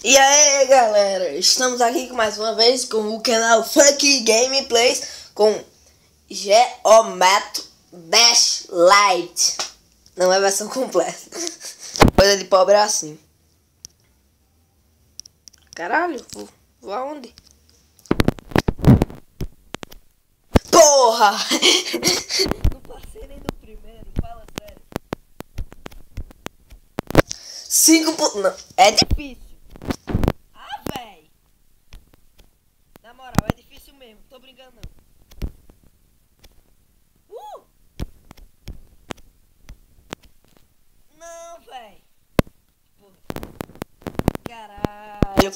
E aí galera, estamos aqui mais uma vez com o canal Funk Gameplays com Geometry Dash Light. Não é versão completa. Coisa de pobre é assim. Caralho, vou aonde? Porra! Não passei nem do primeiro, fala sério. 5 pontos. Não, é difícil. Ah, véi. Na moral, é difícil mesmo. Tô brincando não. Não, véi.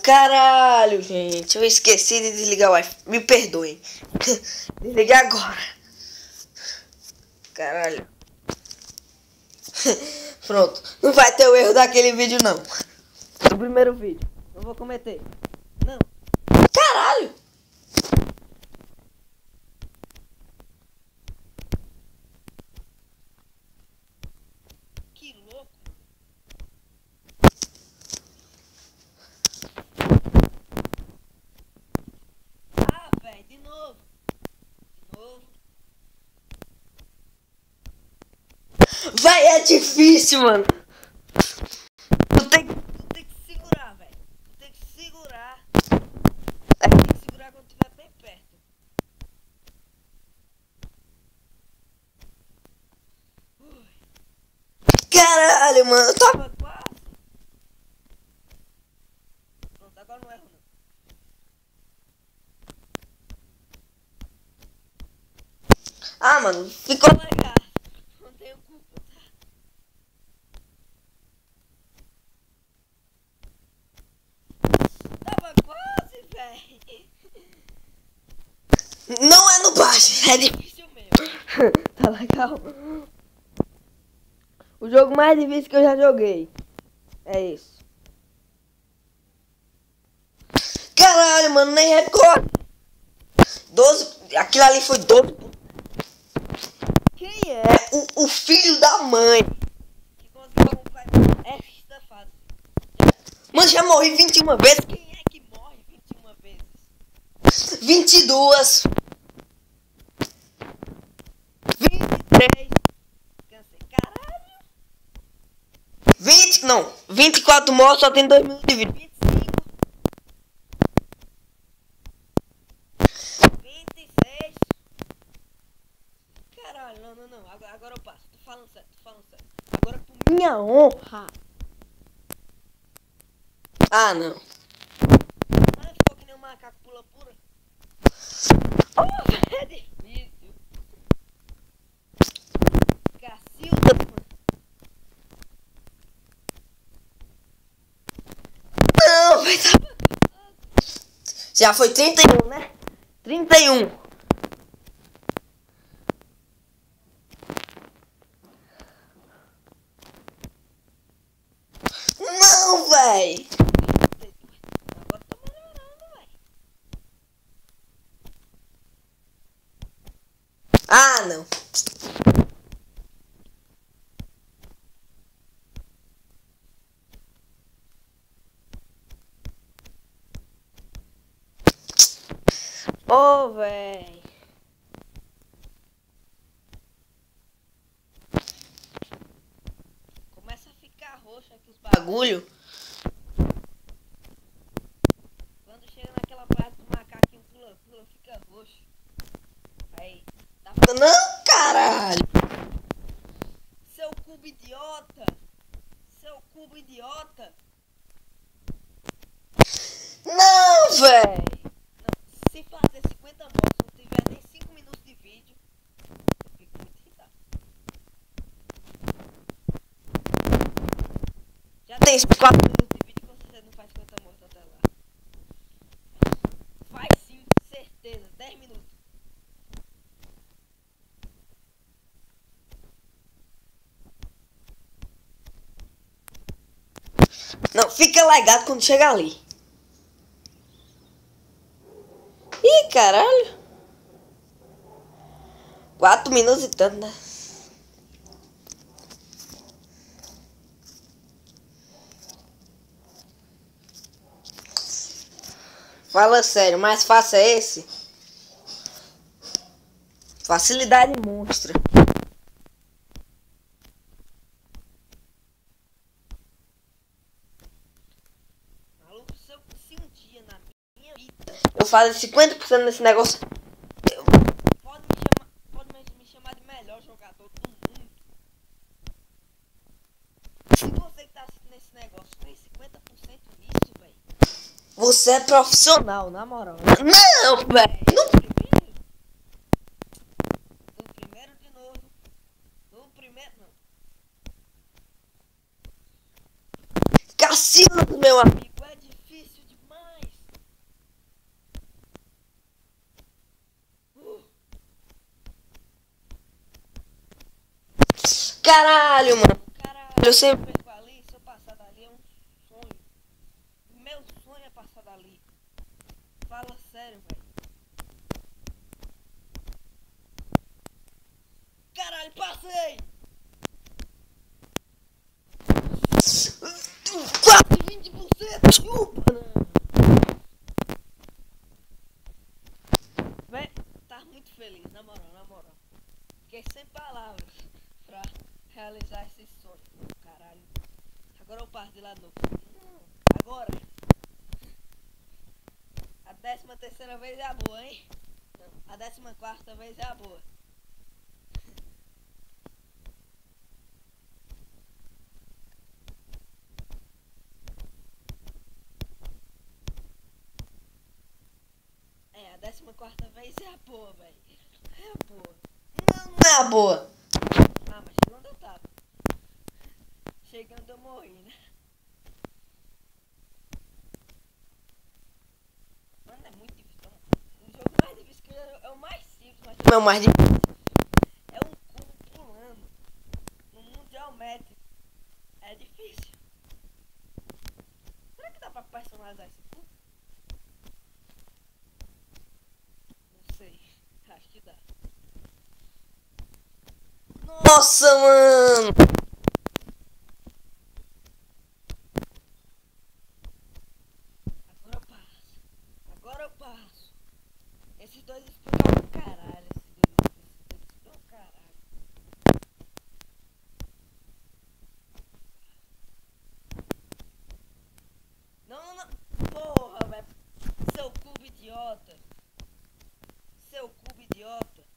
Caralho, gente. Eu esqueci de desligar o Wi-Fi. Me perdoem. Desliguei agora. Caralho. Pronto. Não vai ter o erro daquele vídeo, não. Do primeiro vídeo. Não vou cometer. Não. Caralho. Que louco. Ah, velho. De novo. Vai, é difícil, mano. Tu tem que segurar, velho. Tu tem que segurar. Tem que segurar quando estiver bem perto. Caralho, mano. Eu tava quase. Pronto, agora não erro, não. Ah, mano. Ficou legal. Não tenho culpa, tá? Tava quase, velho. Não é no baixo, é difícil mesmo. Tá legal. O jogo mais difícil que eu já joguei. É isso. Caralho, mano, nem recordo. 12. Aquilo ali foi 12. Quem é o filho da mãe que conseguiu comprar esta fase? Mano, já morri 21 vezes. Quem é que morre 21 vezes? 22. 23. Cansei. Caralho. 20. Não. 24 mortos, só tem 2 minutos de vida. 25. 26. Caralho, não. Agora eu passo. Tô falando sério. Agora por minha honra. Ah, não. Ah, ficou que nem um macaco pula-pura. Oh, é difícil. Cacilda, mano. Não, vai dar. Já foi 31, né? 31. Não, véi. Agora tô melhorando, véi. Ah, não. Ô, véi. Começa a ficar roxo aqui os bagulho. Quando chega naquela parte do macaquinho pula, fica roxo. Aí, tá falando, não, caralho. Seu cubo idiota. Não, véi. Se fazer 50 mortes, não tiver nem 5 minutos de vídeo, eu fico muito irritado. Já tem 4 minutos de vídeo que você não faz 50 mortes até lá. Faz sim, certeza, 10 minutos. Não, fica ligado quando chegar ali. Ih, caralho. 4 minutos e tanto, né? Fala sério, mais fácil é esse? Facilidade monstra. Maluco, se um dia na minha vida eu fazer 50% desse negócio, pode me chamar de melhor jogador do mundo. Se você que tá assistindo esse negócio fez 50% nisso, velho, você é profissional, na moral. Não, velho. No primeiro de novo. No primeiro, não. Cassino, meu amigo, é difícil demais. Caralho, mano. Caralho, eu sempre perco ali. Se eu passar dali é um sonho. Meu sonho é passar dali. Fala sério, velho. Caralho, passei! Quase 20%! Chupa, não! Véi, tá muito feliz, na moral, na moral. Fiquei sem palavras pra realizar esse sonho. Caralho. Agora eu passo de lá de novo. Agora. A 13ª vez é a boa, hein? A 14ª vez é a boa. É, a 14ª vez é a boa, velho. É a boa. Não é a boa. Ah, mas chegando eu tava. Chegando eu morri, né? Mano, é muito difícil. O jogo mais difícil que é o mais simples, mas não é o mais difícil. É um cubo pulando. No mundo geométrico. É difícil. Será que dá pra personalizar esse cubo? Não sei. Acho que dá. Nossa, mano! Agora eu passo. Agora eu passo. Esses dois explicam o caralho. Esses dois explicam o caralho. Não, não. Porra, velho. Seu cubo idiota. Seu cubo idiota.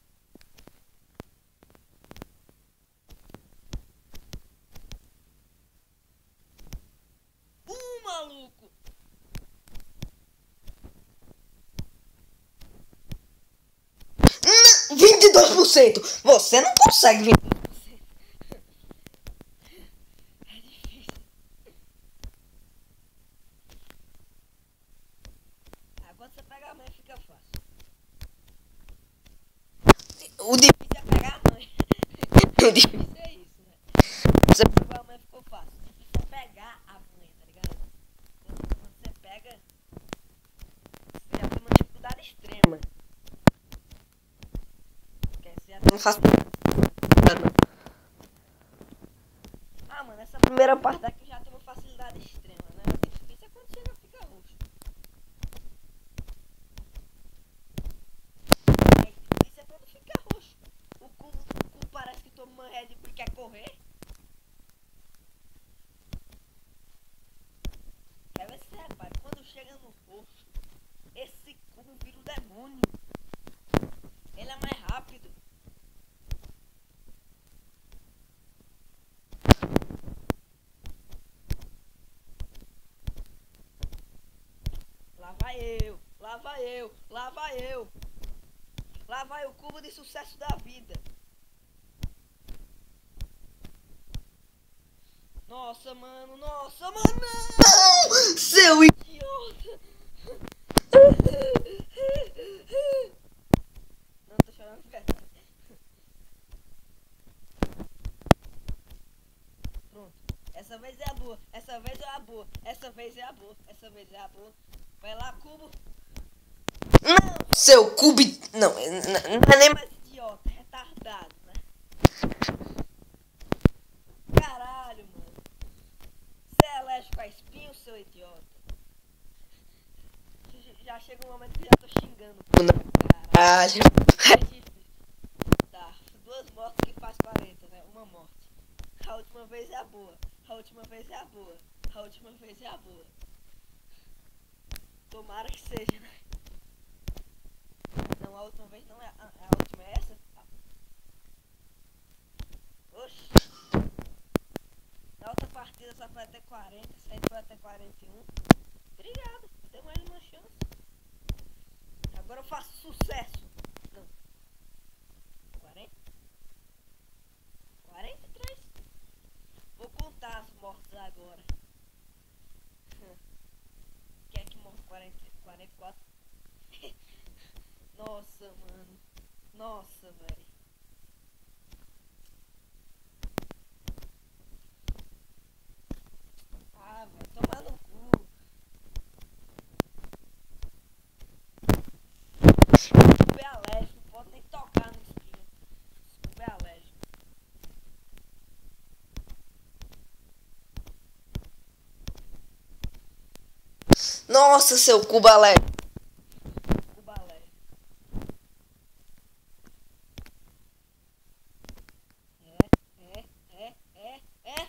Maluco. 22%. Você não consegue 22%. É difícil. Agora você pega a mãe fica fácil. O difícil é pegar a mãe. O difícil é isso, né? Você pegou a mãe ficou fácil. O difícil é pegar a mãe, tá ligado? Quando você pega, você já tem uma dificuldade extrema. Não faço. Ah, mano, essa primeira parte aqui já tem uma facilidade extrema, né? O difícil é quando chega fica roxo. É, o difícil é quando fica roxo. O cubo parece que toma uma Red Bull e quer correr. Quer ver se repare, quando chega no roxo, esse cubo vira o demônio. Ele é mais rápido. Lá vai eu, lá vai eu, lá vai eu. Lá vai o cubo de sucesso da vida. Nossa, mano, não! Seu idiota! Não, tô chorando de verdade. Pronto. Essa vez é a boa, essa vez é a boa, essa vez é a boa, essa vez é a boa. Vai lá, cubo. Não! Seu cubo. Não é nem mais idiota, é retardado, né? Caralho, mano. Você é alérgico a espinho, seu idiota? já chega um momento que já tô xingando. Caralho. Tá, 2 mortes que faz 40, né? Uma morte. A última vez é a boa. A última vez é a boa. A última vez é a boa. Tomara que seja, né? Não, a última vez não é. A última é essa? Oxi. Na outra partida só foi até 40, essa aí foi até 41. Obrigado, deu mais uma chance. Agora eu faço sucesso. Não. 40? 43? Vou contar as mortes agora. Quem é que morre 44? Nossa, mano. Nossa, velho. Ah, vai tomar no cu. Desculpa, é alérgico. Não pode nem tocar no espinho. Desculpa, é alérgico. Nossa, seu cubo alérgico. Cubo alérgico. É.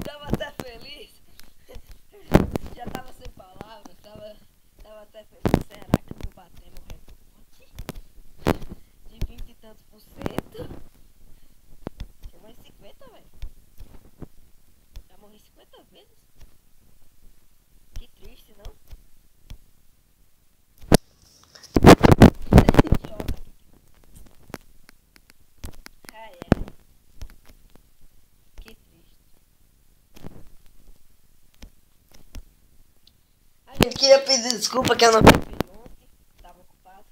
Tava até feliz. Já tava sem palavras. Tava até feliz. Será que eu vou bater no recorde? De 20 e tantos por cento. Já morri 50, velho. Já morri 50 vezes. Que triste, não? Idiota aqui. Ai. Que triste. A gente queria pedir desculpa que eu não fiz vídeo ontem. Tava ocupado.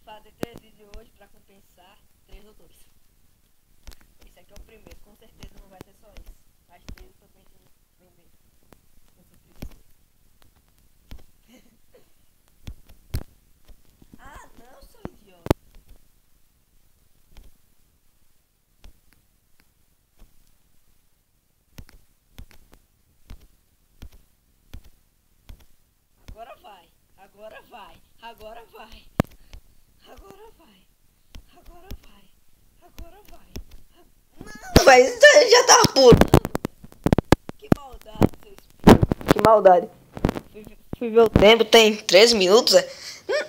Fazer 3 vídeos hoje pra compensar 3 ou 2. Esse aqui é o primeiro. Com certeza não vai ser só esse. Mas 3 eu tô pensando em vender. Com certeza. Ah, não, seu idiota. Agora vai. Agora vai. Agora vai. Agora vai. Agora vai. Agora vai. Não, mas já tá puro. Que maldade, seu espírito. Que maldade. Fui ver o tempo, tem 13 minutos.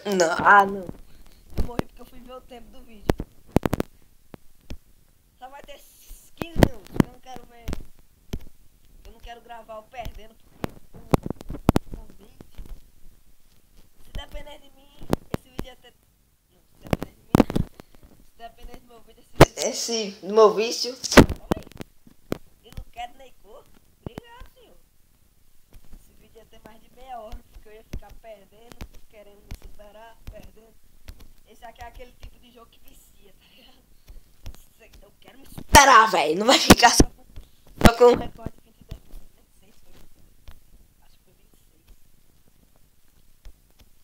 Não, não. Eu morri porque eu fui ver o tempo do vídeo. Só vai ter 15 minutos. Eu não quero ver. Eu não quero gravar o perdendo por 20. Se depender de mim, esse vídeo até. Não, se depender de mim. Se depender do meu vídeo, do meu vício. Oi? Eu não quero nem cor. Obrigado, senhor. Esse vídeo ia ter mais de meia hora, porque eu ia ficar perdendo, querendo me superar, perdendo. Esse aqui é aquele tipo de jogo que vicia, tá ligado? Eu quero me superar, velho. Não vai ficar só com um recorde de 22%. 26 foi. Acho que foi 26.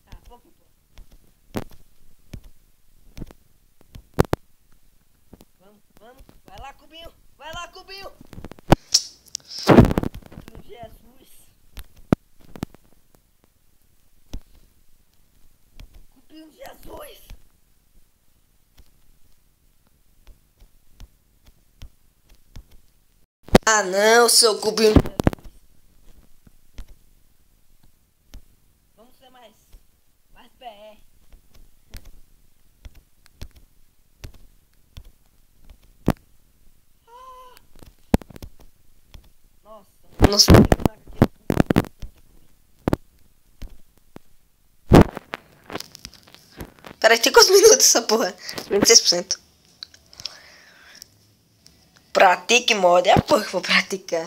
Ah, pouco importa. Vamos. Vai lá, Cubinho. Vai lá, Cubinho. Jesus. Cubinho Jesus. Ah, não, seu Cubinho Jesus. Vamos ser mais BR. Nossa. Peraí, tem quantos minutos essa porra? 26%. Pratique mod. É a porra que eu vou praticar.